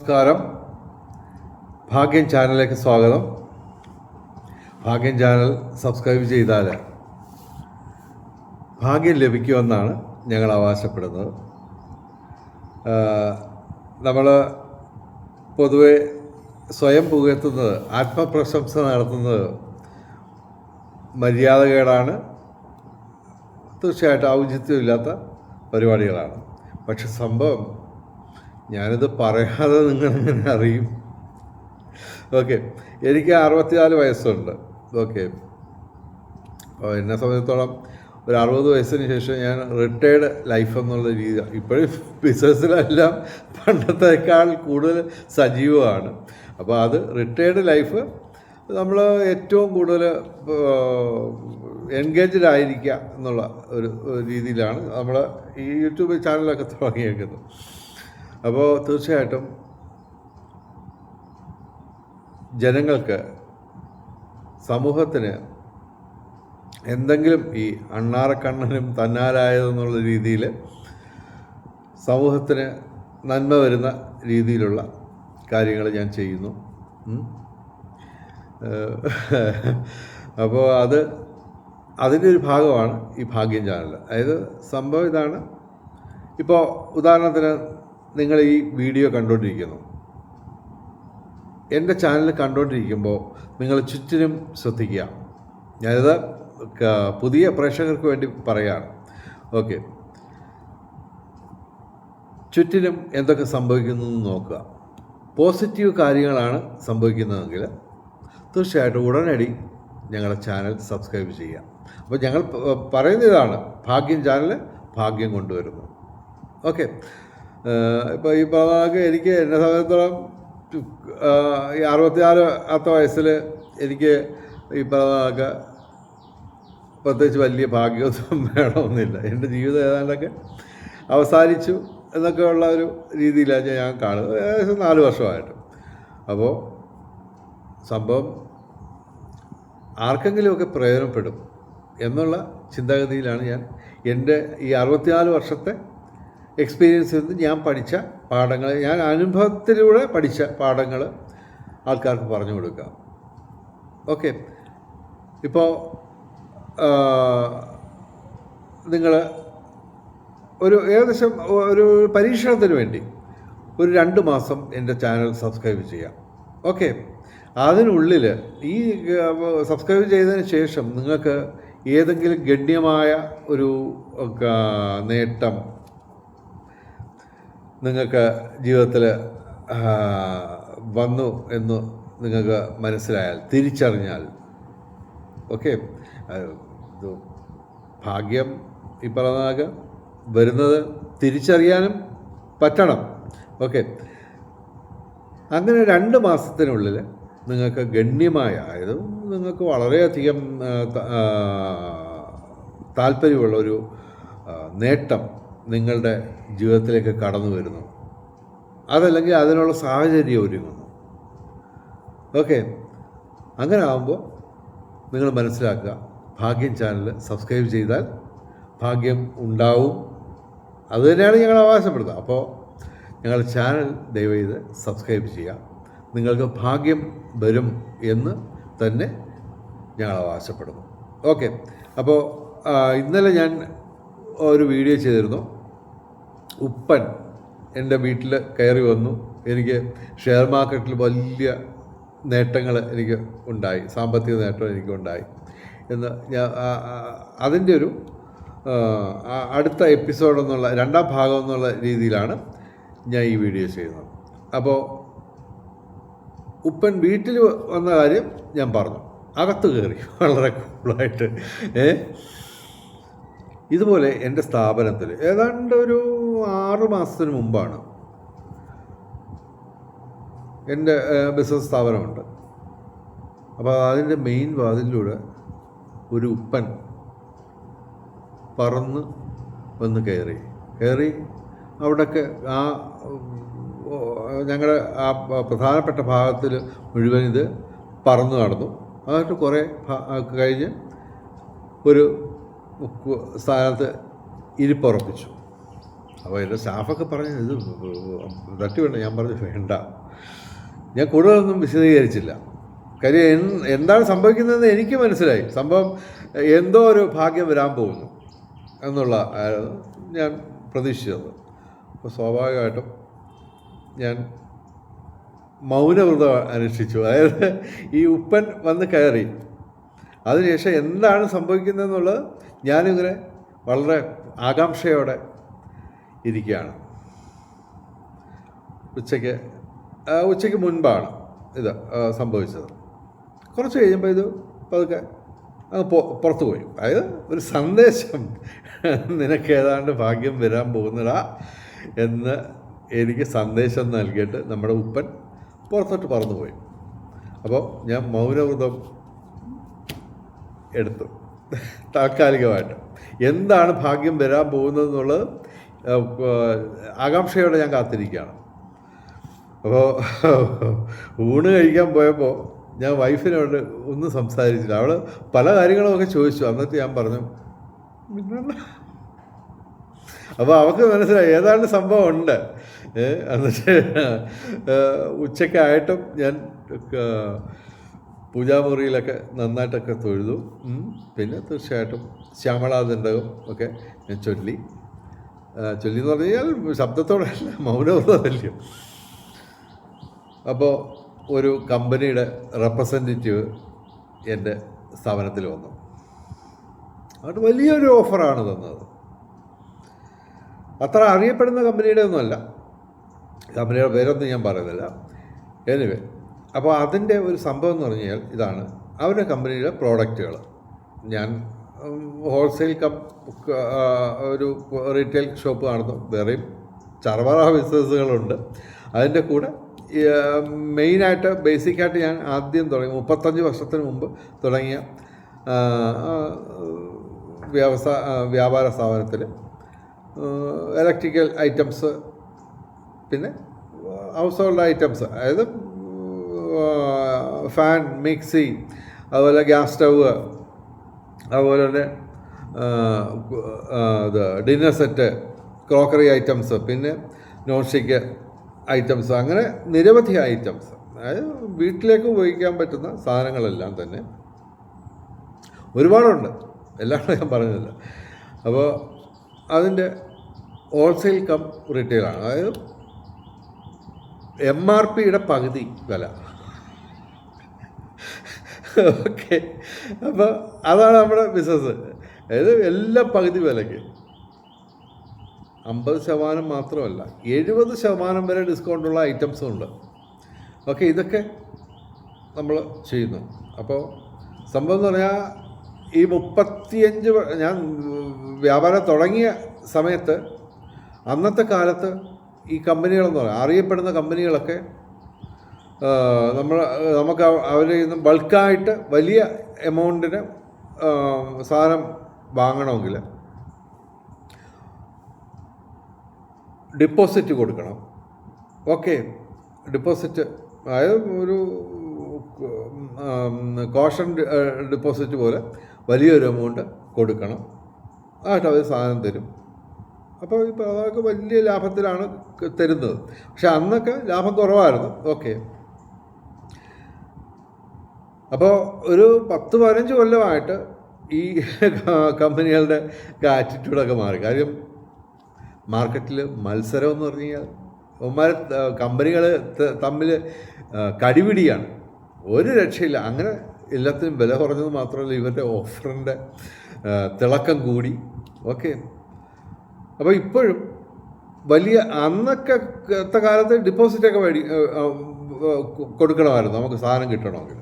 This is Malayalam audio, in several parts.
നമസ്കാരം. ഭാഗ്യം ചാനലിലേക്ക് സ്വാഗതം. ഭാഗ്യം ചാനൽ സബ്സ്ക്രൈബ് ചെയ്താൽ ഭാഗ്യം ലഭിക്കുമെന്നാണ് ഞങ്ങൾ അവകാശപ്പെടുന്നത്. നമ്മൾ പൊതുവെ സ്വയം പുകഴ്ത്തുന്നത്, ആത്മപ്രശംസ നടത്തുന്നത് മര്യാദകേടാണ്, തീർച്ചയായിട്ടും ഔചിത്യമില്ലാത്ത പരിപാടികളാണ്. പക്ഷെ സംഭവം ഞാനിത് പറയാതെ നിങ്ങളെങ്ങനെ അറിയും? ഓക്കെ, എനിക്ക് 64 വയസ്സുണ്ട്. ഓക്കെ, അപ്പോൾ എന്നെ സംബന്ധിച്ചിടത്തോളം ഒരു 60 വയസ്സിന് ശേഷം ഞാൻ റിട്ടയർഡ് ലൈഫ് എന്നുള്ള രീതി, ഇപ്പോഴും ബിസിനസ്സിലെല്ലാം പണ്ടത്തേക്കാൾ കൂടുതൽ സജീവമാണ്. അപ്പോൾ അത് റിട്ടയർഡ് ലൈഫ് നമ്മൾ ഏറ്റവും കൂടുതൽ എൻഗേജ്ഡ് ആയിരിക്കുക എന്നുള്ള ഒരു രീതിയിലാണ് നമ്മൾ ഈ യൂട്യൂബ് ചാനലൊക്കെ തുടങ്ങിയേക്കുന്നത്. അപ്പോൾ തീർച്ചയായിട്ടും ജനങ്ങൾക്ക്, സമൂഹത്തിന് എന്തെങ്കിലും ഈ അണ്ണാറക്കണ്ണനും തന്നാലായതെന്നുള്ള രീതിയിൽ സമൂഹത്തിന് നന്മ വരുന്ന രീതിയിലുള്ള കാര്യങ്ങൾ ഞാൻ ചെയ്യുന്നു. അപ്പോൾ അതിൻ്റെ ഒരു ഭാഗമാണ് ഈ ഭാഗ്യം ചാനൽ. അതായത് സംഭവം ഇതാണ്. ഇപ്പോൾ ഉദാഹരണത്തിന് നിങ്ങൾ ഈ വീഡിയോ കണ്ടുകൊണ്ടിരിക്കുന്നു. എൻ്റെ ചാനൽ കണ്ടുകൊണ്ടിരിക്കുമ്പോൾ നിങ്ങൾ ചുറ്റിനും ശ്രദ്ധിക്കുക. ഞാനിത് പുതിയ പ്രേക്ഷകർക്ക് വേണ്ടി പറയുകയാണ്. ഓക്കെ, ചുറ്റിനും എന്തൊക്കെ സംഭവിക്കുന്നു എന്ന് നോക്കുക. പോസിറ്റീവ് കാര്യങ്ങളാണ് സംഭവിക്കുന്നതെങ്കിൽ തീർച്ചയായിട്ടും ഉടനടി ഞങ്ങളുടെ ചാനൽ സബ്സ്ക്രൈബ് ചെയ്യുക. അപ്പോൾ ഞങ്ങൾ പറയുന്ന ഇതാണ്, ഭാഗ്യം ചാനൽ ഭാഗ്യം കൊണ്ടുവരുന്നു. ഓക്കെ, ഇപ്പോൾ ഈ പറഞ്ഞ എനിക്ക് എന്നെ സംബന്ധിച്ചിടത്തോളം ഈ 64 വയസ്സിൽ എനിക്ക് ഈ പറഞ്ഞ പ്രത്യേകിച്ച് വലിയ ഭാഗ്യമൊന്നും വേണമെന്നില്ല. എൻ്റെ ജീവിതം ഏതാണ്ടൊക്കെ അവസാനിച്ചു എന്നൊക്കെ ഉള്ള ഒരു രീതിയിലാണ് ഞാൻ കാണുന്നത്, ഏകദേശം 4 വർഷമായിട്ട്. അപ്പോൾ സംഭവം ആർക്കെങ്കിലുമൊക്കെ പ്രയോജനപ്പെടും എന്നുള്ള ചിന്താഗതിയിലാണ് ഞാൻ എൻ്റെ ഈ 64 വർഷത്തെ എക്സ്പീരിയൻസിൽ നിന്ന് ഞാൻ പഠിച്ച പാഠങ്ങൾ, ഞാൻ അനുഭവത്തിലൂടെ പഠിച്ച പാഠങ്ങൾ ആൾക്കാർക്ക് പറഞ്ഞു കൊടുക്കുക. ഓക്കെ, ഇപ്പോൾ നിങ്ങൾ ഒരു ഏകദേശം ഒരു പരീക്ഷണത്തിന് വേണ്ടി ഒരു 2 മാസം എൻ്റെ ചാനൽ സബ്സ്ക്രൈബ് ചെയ്യാം. ഓക്കെ, അതിനുള്ളിൽ ഈ സബ്സ്ക്രൈബ് ചെയ്തതിന് ശേഷം നിങ്ങൾക്ക് ഏതെങ്കിലും ഗണ്യമായ ഒരു നേട്ടം നിങ്ങൾക്ക് ജീവിതത്തിൽ വന്നു എന്ന് നിങ്ങൾക്ക് മനസ്സിലായാൽ, തിരിച്ചറിഞ്ഞാൽ, ഓക്കെ, ഭാഗ്യം ഈ പറഞ്ഞ വരുന്നത് തിരിച്ചറിയാനും പറ്റണം. ഓക്കെ, അങ്ങനെ 2 മാസത്തിനുള്ളിൽ നിങ്ങൾക്ക് ഗണ്യമായ, അതായത് നിങ്ങൾക്ക് വളരെയധികം താല്പര്യമുള്ളൊരു നേട്ടം നിങ്ങളുടെ ജീവിതത്തിലേക്ക് കടന്നു വരുന്നു, അതല്ലെങ്കിൽ അതിനുള്ള സാഹചര്യം ഒരുങ്ങുന്നു. ഓക്കെ, അങ്ങനെ ആകുമ്പോൾ നിങ്ങൾ മനസ്സിലാക്കുക, ഭാഗ്യം ചാനൽ സബ്സ്ക്രൈബ് ചെയ്താൽ ഭാഗ്യം ഉണ്ടാവും. അതുതന്നെയാണ് ഞങ്ങൾ അവകാശപ്പെടുന്നത്. അപ്പോൾ ഞങ്ങളുടെ ചാനൽ ദയവേത് സബ്സ്ക്രൈബ് ചെയ്യുക. നിങ്ങൾക്ക് ഭാഗ്യം വരും എന്ന് തന്നെ ഞങ്ങൾ അവകാശപ്പെടുന്നു. ഓക്കെ, അപ്പോൾ ഇന്നലെ ഞാൻ ഒരു വീഡിയോ ചെയ്തിരുന്നു. ഉപ്പൻ എൻ്റെ വീട്ടിൽ കയറി വന്നു. എനിക്ക് ഷെയർ മാർക്കറ്റിൽ വലിയ നേട്ടങ്ങൾ എനിക്ക് ഉണ്ടായി, സാമ്പത്തിക നേട്ടം എനിക്കുണ്ടായി എന്ന് ഞാൻ അതിൻ്റെ ഒരു അടുത്ത എപ്പിസോഡ് എന്നുള്ള 2ാം ഭാഗം എന്നുള്ള രീതിയിലാണ് ഞാൻ ഈ വീഡിയോ ചെയ്യുന്നത്. അപ്പോൾ ഉപ്പൻ വീട്ടിൽ വന്ന കാര്യം ഞാൻ പറഞ്ഞു, അകത്ത് കയറി വളരെ കൂളായിട്ട്. ഇതുപോലെ എൻ്റെ സ്ഥാപനത്തിൽ ഏതാണ്ട് ഒരു 6 മാസത്തിന് മുമ്പാണ്, എൻ്റെ ബിസിനസ് സ്ഥാപനമുണ്ട്. അപ്പോൾ അതിൻ്റെ മെയിൻ വാതിലിലൂടെ ഒരു ഉപ്പൻ പറന്ന് വന്ന് കയറി അവിടെയൊക്കെ ആ ഞങ്ങളുടെ ആ പ്രധാനപ്പെട്ട ഭാഗത്തിൽ മുഴുവൻ ഇത് പറന്നു നടന്നു. അതായിട്ട് കുറേ കഴിഞ്ഞ് ഒരു സ്ഥാനത്ത് ഇരിപ്പുറപ്പിച്ചു. അപ്പോൾ എൻ്റെ സ്റ്റാഫൊക്കെ പറഞ്ഞു ഇത് തട്ടി വേണ്ട. ഞാൻ പറഞ്ഞു വേണ്ട. ഞാൻ കൂടുതലൊന്നും വിശദീകരിച്ചില്ല. കാര്യം എന്താണ് സംഭവിക്കുന്നതെന്ന് എനിക്ക് മനസ്സിലായി. സംഭവം എന്തോ ഒരു ഭാഗ്യം വരാൻ പോകുന്നു എന്നുള്ള ഞാൻ പ്രതീക്ഷിച്ചത്. അപ്പോൾ സ്വാഭാവികമായിട്ടും ഞാൻ മൗനവ്രതം അനുഷ്ഠിച്ചു. അതായത് ഈ ഉപ്പൻ വന്ന് കയറി അതിനുശേഷം എന്താണ് സംഭവിക്കുന്നതെന്നുള്ളത് ഞാനിങ്ങനെ വളരെ ആകാംക്ഷയോടെ ഇരിക്കുകയാണ്. ഉച്ചയ്ക്ക് മുൻപാണ് ഇത് സംഭവിച്ചത്. കുറച്ച് കഴിയുമ്പോൾ ഇത് പതുക്കെ അങ്ങ് പുറത്തു പോയി. അതായത് ഒരു സന്ദേശം, നിനക്ക് ഏതാണ്ട് ഭാഗ്യം വരാൻ പോകുന്നടാ എന്ന് എനിക്ക് സന്ദേശം നൽകിയിട്ട് നമ്മുടെ ഉപ്പൻ പുറത്തോട്ട് പറന്നുപോയി. അപ്പോൾ ഞാൻ മൗനവ്രതം എടുത്തു താൽക്കാലികമായിട്ട്. എന്താണ് ഭാഗ്യം വരാൻ പോകുന്നതെന്നുള്ളത് ആകാംക്ഷയോടെ ഞാൻ കാത്തിരിക്കുകയാണ്. അപ്പോൾ ഊണ് കഴിക്കാൻ പോയപ്പോൾ ഞാൻ വൈഫിനോട് ഒന്നും സംസാരിച്ചില്ല. അവൾ പല കാര്യങ്ങളുമൊക്കെ ചോദിച്ചു. അന്നത്തെ ഞാൻ പറഞ്ഞു അപ്പോൾ അവൾക്ക് മനസ്സിലായി ഏതാണ്ട് സംഭവം ഉണ്ട്. എന്നിട്ട് ഉച്ചയ്ക്കായിട്ടും ഞാൻ പൂജാമുറിയിലൊക്കെ നന്നായിട്ടൊക്കെ തൊഴുതു. പിന്നെ തീർച്ചയായിട്ടും ശ്യാമളാദണ്ഡകം ഒക്കെ ഞാൻ ചൊല്ലി എന്ന് പറഞ്ഞു കഴിഞ്ഞാൽ ശബ്ദത്തോടല്ല, മൗനവ്രതമല്ലേ. അപ്പോൾ ഒരു കമ്പനിയുടെ റെപ്രസെൻറ്റേറ്റീവ് എൻ്റെ സ്ഥാപനത്തിൽ വന്നു. അത് വലിയൊരു ഓഫറാണ് തന്നത്. അത്ര അറിയപ്പെടുന്ന കമ്പനിയുടെ ഒന്നുമല്ല, കമ്പനിയുടെ പേരൊന്നും ഞാൻ പറയുന്നില്ല. എനിവേ, അപ്പോൾ അതിൻ്റെ ഒരു സംഭവം എന്ന് പറഞ്ഞു കഴിഞ്ഞാൽ ഇതാണ്. അവരുടെ കമ്പനിയുടെ പ്രോഡക്റ്റുകൾ ഞാൻ ഹോൾസെയിൽ ഒരു റീറ്റെയിൽ ഷോപ്പ് കാണുന്നു. വേറെയും ചറവറ ബിസിനസ്സുകളുണ്ട്. അതിൻ്റെ കൂടെ മെയിനായിട്ട് ബേസിക്കായിട്ട് ഞാൻ ആദ്യം തുടങ്ങി 35 വർഷത്തിന് മുമ്പ് തുടങ്ങിയ വ്യാപാര സ്ഥാപനത്തിൽ ഇലക്ട്രിക്കൽ ഐറ്റംസ്, പിന്നെ ഹൗസ് ഹോൾഡ് ഐറ്റംസ്, അതായത് ഫാൻ, മിക്സി, അതുപോലെ ഗ്യാസ് സ്റ്റവ്, അതുപോലെ തന്നെ ഡിന്നർ സെറ്റ്, ക്രോക്കറി ഐറ്റംസ്, പിന്നെ നോൺ സ്റ്റിക്ക് ഐറ്റംസ്, അങ്ങനെ നിരവധി ഐറ്റംസ്, അതായത് വീട്ടിലേക്ക് ഉപയോഗിക്കാൻ പറ്റുന്ന സാധനങ്ങളെല്ലാം തന്നെ ഒരുപാടുണ്ട്. എല്ലാം ഞാൻ പറയുന്നില്ല. അപ്പോൾ അതിൻ്റെ ഹോൾസെയിൽ കം റീറ്റെയിലാണ്. അതായത് MRPയുടെ പകുതി വില. ഓക്കെ, അപ്പോൾ അതാണ് നമ്മുടെ ബിസിനസ്. അതായത് എല്ലാം പകുതി വിലയ്ക്ക്. 50% മാത്രമല്ല, 70% വരെ ഡിസ്കൗണ്ടുള്ള ഐറ്റംസും ഉണ്ട്. ഓക്കെ, ഇതൊക്കെ നമ്മൾ ചെയ്യുന്നു. അപ്പോൾ സംഭവം എന്ന് പറഞ്ഞാൽ ഈ 35 ഞാൻ വ്യാപാരം തുടങ്ങിയ സമയത്ത്, അന്നത്തെ ഈ കമ്പനികളെന്ന് പറയാം, അറിയപ്പെടുന്ന കമ്പനികളൊക്കെ നമുക്ക് അവരിൽ നിന്ന് ബൾക്കായിട്ട് വലിയ എമൗണ്ടിന് സാധനം വാങ്ങണമെങ്കിൽ ഡിപ്പോസിറ്റ് കൊടുക്കണം. ഓക്കെ, ഡിപ്പോസിറ്റ് അതായത് ഒരു കോഷൻ ഡിപ്പോസിറ്റ് പോലെ വലിയൊരു എമൗണ്ട് കൊടുക്കണം. ആയിട്ട് അവർ സാധനം തരും. അപ്പോൾ ഇപ്പോൾ അതൊക്കെ വലിയ ലാഭത്തിലാണ് തരുന്നത്. പക്ഷെ അന്നൊക്കെ ലാഭം കുറവായിരുന്നു. ഓക്കെ, അപ്പോൾ ഒരു 10-15 കൊല്ലമായിട്ട് ഈ കമ്പനികളുടെ ആറ്റിറ്റ്യൂഡൊക്കെ മാറി. കാര്യം മാർക്കറ്റിൽ മത്സരം എന്ന് പറഞ്ഞു കഴിഞ്ഞാൽ കമ്പനികൾ തമ്മിൽ കടിപിടിയാണ്, ഒരു രക്ഷയില്ല. അങ്ങനെ എല്ലാത്തിനും വില കുറഞ്ഞത് മാത്രമല്ല, ഇവരുടെ ഓഫറിൻ്റെ തിളക്കം കൂടി. ഓക്കെ, അപ്പോൾ ഇപ്പോഴും വലിയ അന്നൊക്കെ കാലത്ത് ഡിപ്പോസിറ്റൊക്കെ കൊടുക്കണമായിരുന്നു നമുക്ക് സാധനം കിട്ടണമെങ്കിൽ.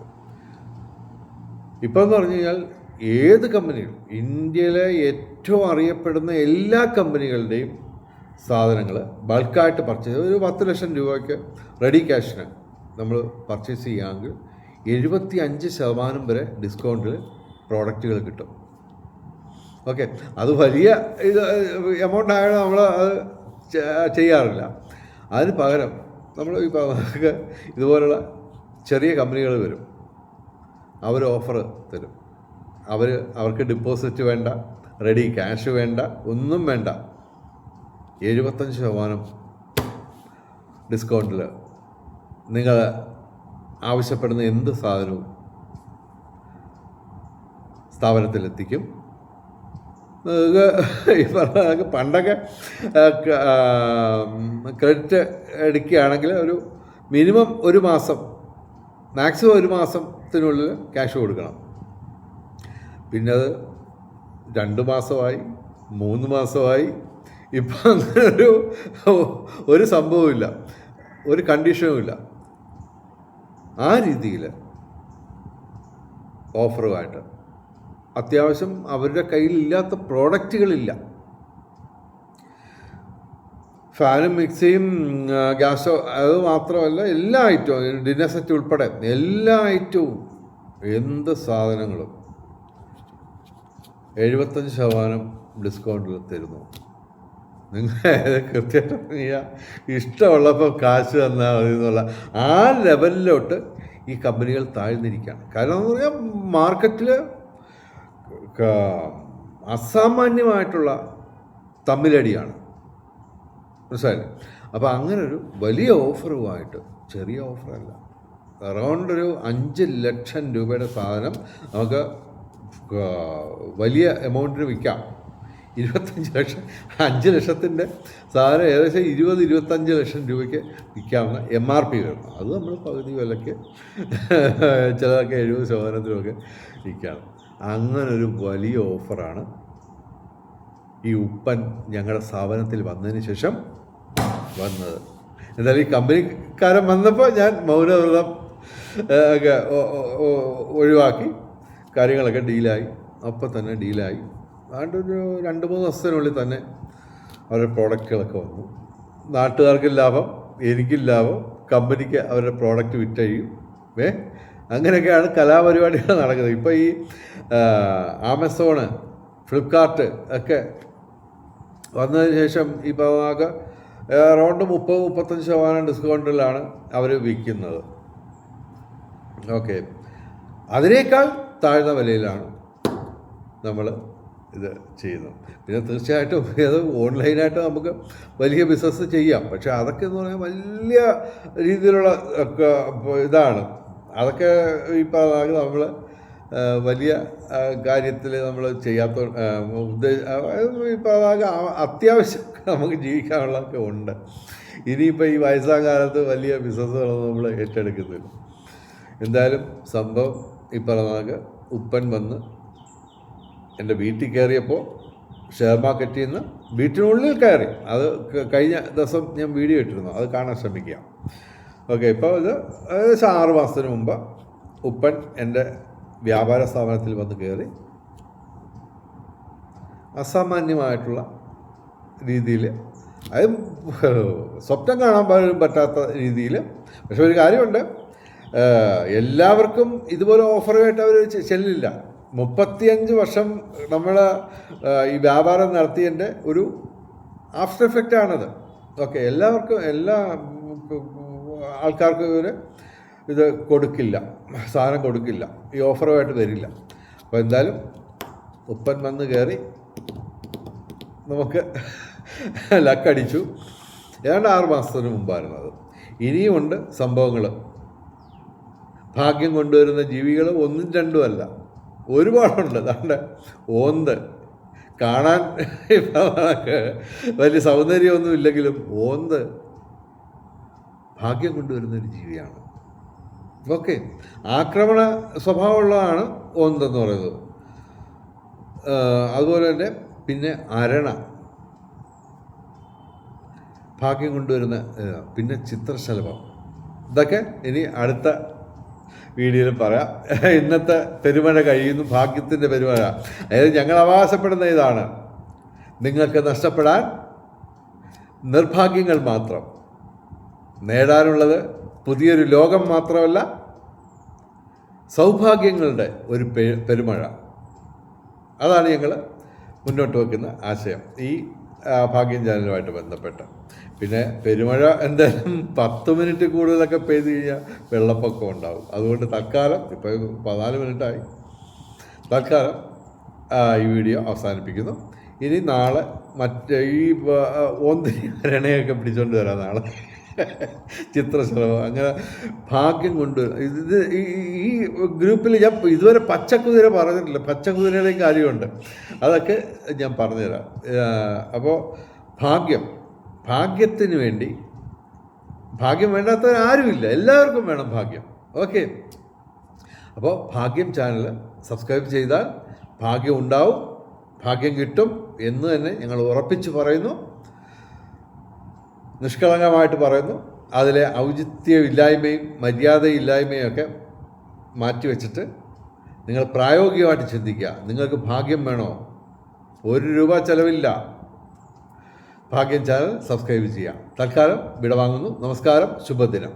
ഇപ്പോൾ എന്ന് പറഞ്ഞു കഴിഞ്ഞാൽ ഏത് കമ്പനിയും, ഇന്ത്യയിലെ ഏറ്റവും അറിയപ്പെടുന്ന എല്ലാ കമ്പനികളുടെയും സാധനങ്ങൾ ബൾക്കായിട്ട് പർച്ചേസ്, ഒരു 10 ലക്ഷം രൂപയ്ക്ക് റെഡി ക്യാഷിന് നമ്മൾ പർച്ചേസ് ചെയ്യുകയാണെങ്കിൽ 75% വരെ ഡിസ്കൗണ്ടിൽ പ്രോഡക്റ്റുകൾ കിട്ടും. ഓക്കെ, അത് വലിയ എമൗണ്ട് ആയത് നമ്മൾ അത് ചെയ്യാറില്ല. അതിന് പകരം നമ്മൾ ഇപ്പോൾ ഇതുപോലുള്ള ചെറിയ കമ്പനികൾ വരും, അവർ ഓഫർ തരും. അവർക്ക് ഡിപ്പോസിറ്റ് വേണ്ട, റെഡി ക്യാഷ് വേണ്ട, ഒന്നും വേണ്ട. 75% ഡിസ്കൗണ്ടിൽ നിങ്ങൾ ആവശ്യപ്പെടുന്ന എന്ത് സാധനവും സ്ഥാപനത്തിലെത്തിക്കും. ഈ പറഞ്ഞ പണ്ടൊക്കെ ക്രെഡിറ്റ് എടുക്കുകയാണെങ്കിൽ ഒരു മിനിമം 1 മാസം, മാക്സിമം 1 മാസത്തിനുള്ളിൽ ക്യാഷ് കൊടുക്കണം. പിന്നെ അത് 2 മാസമായി, 3 മാസമായി. ഇപ്പം അങ്ങനെ ഒരു സംഭവമില്ല, ഒരു കണ്ടീഷനുമില്ല. ആ രീതിയിൽ ഓഫറുമായിട്ട് അത്യാവശ്യം അവരുടെ കയ്യിലില്ലാത്ത പ്രോഡക്റ്റുകളില്ല. ഫാനും മിക്സിയും ഗ്യാസോ അത് മാത്രമല്ല, എല്ലാ ഐറ്റവും, ഡിന്നർ സെറ്റ് ഉൾപ്പെടെ എല്ലാ ഐറ്റവും, എന്ത് സാധനങ്ങളും 75% ഡിസ്കൗണ്ടിൽ തരുന്നു. നിങ്ങൾ കൃത്യമായിട്ട് ഇഷ്ടമുള്ളപ്പോൾ കാശ് തന്നാൽ മതി എന്നുള്ള ആ ലെവലിലോട്ട് ഈ കമ്പനികൾ താഴ്ന്നിരിക്കുകയാണ്. കാരണം എന്ന് പറഞ്ഞാൽ മാർക്കറ്റിൽ അസാമാന്യമായിട്ടുള്ള തമ്മിലടിയാണ്, മനസ്സിലായില്ലേ? അപ്പോൾ അങ്ങനൊരു വലിയ ഓഫറുമായിട്ട്, ചെറിയ ഓഫറല്ല, അറൗണ്ട് ഒരു 5 ലക്ഷം രൂപയുടെ സാധനം നമുക്ക് വലിയ എമൗണ്ടിന് വിൽക്കാം. 25 ലക്ഷം, 5 ലക്ഷത്തിൻ്റെ സാധനം ഏകദേശം 20-25 ലക്ഷം രൂപയ്ക്ക് വിൽക്കാവുന്ന MRP വരണം. അത് നമ്മൾ പകുതി വിലയ്ക്ക്, ചിലതൊക്കെ 70% വിൽക്കാം. അങ്ങനൊരു വലിയ ഓഫറാണ് ഈ ഉപ്പൻ ഞങ്ങളുടെ സ്ഥാപനത്തിൽ വന്നതിന് ശേഷം വന്നത്. എന്തായാലും ഈ കമ്പനിക്കാരൻ വന്നപ്പോൾ ഞാൻ മൗനവ്രതം ഒക്കെ ഒഴിവാക്കി, കാര്യങ്ങളൊക്കെ ഡീലായി. അപ്പം തന്നെ ഡീലായി. അതുകൊണ്ട് ഒരു 2-3 ദിവസത്തിനുള്ളിൽ തന്നെ അവരുടെ പ്രോഡക്റ്റുകളൊക്കെ വന്നു. നാട്ടുകാർക്കും ലാഭം, എനിക്കും ലാഭം, കമ്പനിക്ക് അവരുടെ പ്രോഡക്റ്റ് വിറ്റഴിയും. അങ്ങനെയൊക്കെയാണ് കലാപരിപാടികൾ നടക്കുന്നത്. ഇപ്പോൾ ഈ ആമസോണ്, ഫ്ലിപ്കാർട്ട് ഒക്കെ വന്നതിന് ശേഷം ഈ പറഞ്ഞ അറൗണ്ട് 30-35% ഡിസ്കൗണ്ടിലാണ് അവർ വിൽക്കുന്നത്. ഓക്കെ, അതിനേക്കാൾ താഴ്ന്ന വിലയിലാണ് നമ്മൾ ഇത് ചെയ്യുന്നത്. പിന്നെ തീർച്ചയായിട്ടും ഇത് ഓൺലൈനായിട്ട് നമുക്ക് വലിയ ബിസിനസ് ചെയ്യാം. പക്ഷേ അതൊക്കെ എന്ന് പറഞ്ഞാൽ വലിയ രീതിയിലുള്ള ഇതാണ്. അതൊക്കെ ഇപ്പോൾ നമ്മൾ വലിയ കാര്യത്തിൽ നമ്മൾ ചെയ്യാത്ത ഇപ്പോൾ അത്യാവശ്യം നമുക്ക് ജീവിക്കാനുള്ളതൊക്കെ ഉണ്ട്. ഇനിയിപ്പോൾ ഈ വയസ്സാം കാലത്ത് വലിയ ബിസിനസ്സുകളൊന്നും നമ്മൾ ഏറ്റെടുക്കുന്നില്ല. എന്തായാലും സംഭവം ഈ പറഞ്ഞ ഉപ്പൻ വന്ന് എൻ്റെ വീട്ടിൽ കയറിയപ്പോൾ ഷെയർ മാർക്കറ്റിൽ നിന്ന് വീട്ടിനുള്ളിൽ കയറി. അത് കഴിഞ്ഞ ദിവസം ഞാൻ വീഡിയോ ഇട്ടിരുന്നു, അത് കാണാൻ ശ്രമിക്കുക. ഓക്കെ, ഇപ്പോൾ ഇത് ഏകദേശം 6 മാസത്തിന് മുമ്പ് ഉപ്പൻ എൻ്റെ വ്യാപാര സ്ഥാപനത്തിൽ വന്ന് കയറി. അസാമാന്യമായിട്ടുള്ള രീതിയിൽ, അത് സ്വപ്നം കാണാൻ പോലും പറ്റാത്ത രീതിയിൽ. പക്ഷെ ഒരു കാര്യമുണ്ട്, എല്ലാവർക്കും ഇതുപോലെ ഓഫറുമായിട്ട് അവർ ചെല്ലില്ല. 35 വർഷം നമ്മൾ ഈ വ്യാപാരം നടത്തിയതിൻ്റെ ഒരു ആഫ്റ്റർ എഫക്റ്റാണത്. ഓക്കെ, എല്ലാവർക്കും, എല്ലാ ആൾക്കാർക്കും ഇവർ ഇത് കൊടുക്കില്ല, സാധനം കൊടുക്കില്ല, ഈ ഓഫറുമായിട്ട് തരില്ല. അപ്പോൾ എന്തായാലും ഉപ്പൻ വന്ന് കയറി, നമുക്ക് ലക്കടിച്ചു. ഏതാണ്ട് 6 മാസത്തിന് മുമ്പായിരുന്നു അത്. ഇനിയുമുണ്ട് സംഭവങ്ങൾ. ഭാഗ്യം കൊണ്ടുവരുന്ന ജീവികൾ 1-2 അല്ല, ഒരുപാടുണ്ട്. അതാണ്ട് ഓന്ത് കാണാൻ വലിയ സൗന്ദര്യമൊന്നും ഇല്ലെങ്കിലും ഓന്ത് ഭാഗ്യം കൊണ്ടുവരുന്നൊരു ജീവിയാണ്. ഓക്കെ, ആക്രമണ സ്വഭാവമുള്ളതാണ് ഓന്തെന്ന് പറയുന്നത്. അതുപോലെ തന്നെ പിന്നെ അരണ ഭാഗ്യം കൊണ്ടുവരുന്ന, പിന്നെ ചിത്രശലഭം. ഇതൊക്കെ ഇനി അടുത്ത വീഡിയോയിൽ പറയാം. ഇന്നത്തെ പെരുമഴ കഴിയുന്നു, ഭാഗ്യത്തിൻ്റെ പെരുമഴ. അതായത് ഞങ്ങൾ അവകാശപ്പെടുന്ന ഇതാണ്, നിങ്ങൾക്ക് നഷ്ടപ്പെടാൻ നിർഭാഗ്യങ്ങൾ മാത്രം, നേടാനുള്ളത് പുതിയൊരു ലോകം മാത്രമല്ല, സൗഭാഗ്യങ്ങളുടെ ഒരു പെരുമഴ. അതാണ് ഞങ്ങൾ മുന്നോട്ട് വയ്ക്കുന്ന ആശയം ഈ ഭാഗ്യം ചാനലുമായിട്ട് ബന്ധപ്പെട്ട്. പിന്നെ പെരുമഴ എന്തായാലും 10 മിനിറ്റ് കൂടുതലൊക്കെ പെയ്ത് കഴിഞ്ഞാൽ വെള്ളപ്പൊക്കം ഉണ്ടാവും. അതുകൊണ്ട് തൽക്കാലം, ഇപ്പോൾ 14 മിനിറ്റായി, തൽക്കാലം ഈ വീഡിയോ അവസാനിപ്പിക്കുന്നു. ഇനി നാളെ മറ്റേ ഈ ഓന്തിരി രണയൊക്കെ പിടിച്ചോണ്ട് വരാം നാളെ. ചിത്രശലഭം അങ്ങനെ ഭാഗ്യം കൊണ്ട് ഇത് ഈ ഗ്രൂപ്പിൽ ഞാൻ ഇതുവരെ പച്ചക്കുതിര പറഞ്ഞിട്ടില്ല. പച്ചക്കുതിരയുടെയും കാര്യമുണ്ട്, അതൊക്കെ ഞാൻ പറഞ്ഞുതരാം. അപ്പോൾ ഭാഗ്യത്തിന് വേണ്ടി, ഭാഗ്യം വേണ്ടാത്തവരാരുമില്ല, എല്ലാവർക്കും വേണം ഭാഗ്യം. ഓക്കെ, അപ്പോൾ ഭാഗ്യം ചാനൽ സബ്സ്ക്രൈബ് ചെയ്താൽ ഭാഗ്യം ഉണ്ടാവും, ഭാഗ്യം കിട്ടും എന്ന് തന്നെ ഞങ്ങൾ ഉറപ്പിച്ച് പറയുന്നു, നിഷ്കളങ്കമായിട്ട് പറയുന്നു. അതിലെ ഔചിത്യമില്ലായ്മയും മര്യാദയില്ലായ്മയും ഒക്കെ മാറ്റിവെച്ചിട്ട് നിങ്ങൾ പ്രായോഗികമായിട്ട് ചിന്തിക്കുക. നിങ്ങൾക്ക് ഭാഗ്യം വേണോ? 1 രൂപ ചിലവില്ല. ഭാഗ്യം ചാനൽ സബ്സ്ക്രൈബ് ചെയ്യാം. തൽക്കാലം വിടവാങ്ങുന്നു. നമസ്കാരം, ശുഭദിനം.